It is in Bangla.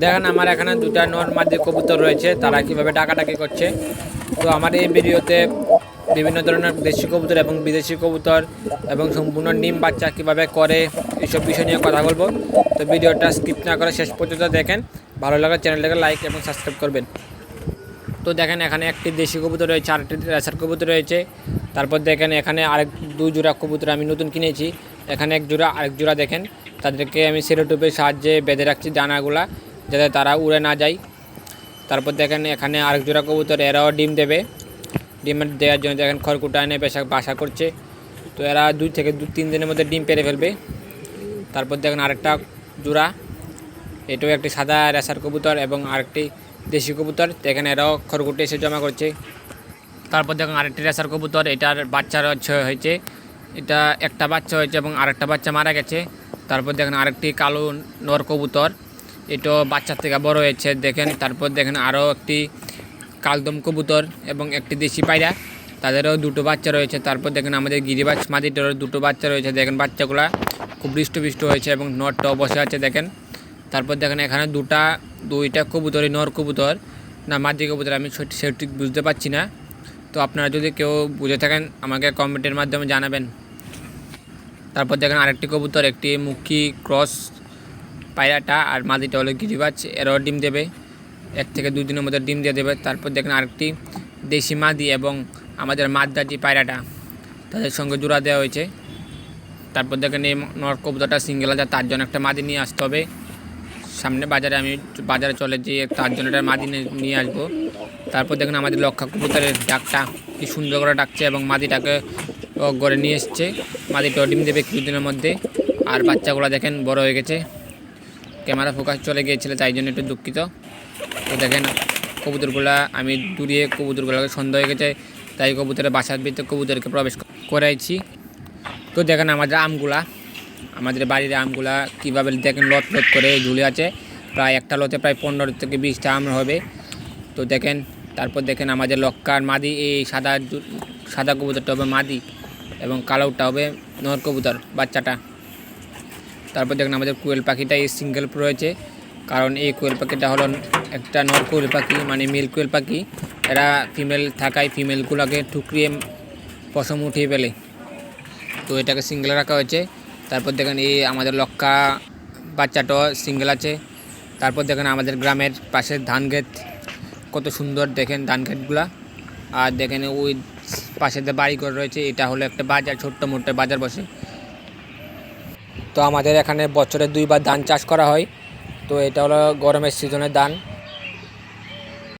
দেখেন আমার এখানে দুটা নর মাদি কবুতর রয়েছে, তারা কিভাবে ডাকাডাকি করছে। তো আমার এই ভিডিওতে বিভিন্ন ধরনের দেশি কবুতর এবং বিদেশি কবুতর এবং সম্পূর্ণ ডিম বাচ্চা কীভাবে করে এইসব বিষয় নিয়ে কথা বলবো। তো ভিডিওটা স্কিপ না করে শেষ পর্যন্ত দেখেন, ভালো লাগলে চ্যানেলটাকে লাইক এবং সাবস্ক্রাইব করবেন। তো দেখেন এখানে একটি দেশি কবুতর রয়েছে, আরেকটি রেসার কবুতর রয়েছে। তারপর দেখেন এখানে আরেক দুই জোড়া কবুতর আমি নতুন কিনেছি, এখানে এক জোড়া আরেক জোড়া। দেখেন তাদেরকে আমি সেলোটেপের সাহায্যে বেঁধে রাখছি ডানাগুলা, যাতে তারা উড়ে না যায়। তারপর দেখেন এখানে আরেক জোড়া কবুতর, এরাও ডিম দেবে। ডিম দেওয়ার জন্য দেখেন খড়কুটা এনে বাসা করছে। তো এরা 2 থেকে 3 দিনের মধ্যে ডিম পেড়ে ফেলবে। তারপর দেখেন আরেকটা জোড়া, এটাও একটি সাদা রেসার কবুতর এবং আরেকটি দেশি কবুতর। দেখেন এরাও খড়কুটে এসে জমা করছে। তারপর দেখেন আরেকটি রেসার কবুতর, এটার বাচ্চা হয়েছে, এটা একটা বাচ্চা হয়েছে এবং আরেকটা বাচ্চা মারা গেছে। তারপর দেখেন আরেকটি কালো নর কবুতর, এটাও বাচ্চার থেকে বড় হয়েছে দেখেন। তারপর দেখেন আরও একটি কালদম কবুতর এবং একটি দেশি পায়রা, তাদেরও দুটো বাচ্চা রয়েছে। তারপর দেখেন আমাদের গিরিবাজ মাদিটারও দুটো বাচ্চা রয়েছে, দেখেন বাচ্চাগুলা খুব হৃষ্টপুষ্ট হয়েছে এবং নরটাও বসে আছে দেখেন। তারপর দেখেন এখানে দুইটা কবুতরই নর কবুতর না মাদি কবুতর, আমি সঠিক বুঝতে পারছি না। তো আপনারা যদি কেউ বুঝে থাকেন আমাকে কমেন্টের মাধ্যমে জানাবেন। তারপর দেখেন আরেকটি কবুতর, একটি মুখী ক্রস পায়রাটা, আর মাদিটা হলো গিরিবাজ, এরাও ডিম দেবে, 1 থেকে 2 দিনের মধ্যে ডিম দিয়ে দেবে। তারপর দেখেন আরেকটি দেশি মাদি এবং আমাদের মাদ্রাজি পায়রাটা, তাদের সঙ্গে জোড়া দেওয়া হয়েছে। তারপর দেখেন এই নর কবুতরটা সিঙ্গেল আছে, তার জন্য একটা মাদি নিয়ে আসতে হবে। সামনে আমি বাজারে চলে যেয়ে তার জন্য একটা মাদি নিয়ে আসবো। তারপর দেখেন আমাদের লক্ষা কবুতরের ডাকটা কি সুন্দর করে ডাকছে এবং মাদিটাকে গড়ে নিয়ে এসছে। মাদিটা ডিম দেবে কিছুদিনের মধ্যে। আর বাচ্চাগুলো দেখেন বড় হয়ে গেছে, ক্যামেরা ফোকাস চলে গিয়েছিল তাই জন্য একটু দুঃখিত। তো দেখেন কবুতরগুলা আমি দূরিয়ে কবুতরগুলোকে সন্ধ্যা হয়ে গেছে, তাই কবুতরের বাসার ভিতরে কবুতরকে প্রবেশ করাইছি। তো দেখেন আমাদের বাড়ির আমগুলা কীভাবে দেখেন লত করে ঝুলে আছে, প্রায় একটা লতে প্রায় 15 থেকে 20টা আম হবে। তো দেখেন তারপর দেখেন আমাদের লক্কার মাদি, এই সাদা কবুতরটা হবে মাদি এবং কালোটা হবে নর কবুতর বাচ্চাটা। তারপর দেখেন আমাদের কোয়েল পাখিটা এই সিঙ্গেল রয়েছে, কারণ এই কোয়েল পাখিটা হলো একটা নর কোয়েল পাখি, মানে মেল কোয়েল পাখি। এরা ফিমেল থাকায় ফিমেলগুলোকে ঠুকরিয়ে পশম উঠিয়ে ফেলে, তো এটাকে সিঙ্গেল রাখা হয়েছে। তারপর দেখেন এই আমাদের লক্কা বাচ্চাটাও সিঙ্গেল আছে। তারপর দেখেন আমাদের গ্রামের পাশের ধান ক্ষেত কত সুন্দর দেখেন ধান ক্ষেতগুলা। আর দেখেন ওই পাশে যে বাড়িঘর রয়েছে, এটা হলো একটা বাজার, ছোট্ট মোট্ট বাজার বসে। তো আমাদের এখানে বছরে 2 বার ধান চাষ করা হয়। তো এটা হলো গরমের সিজনের ধান,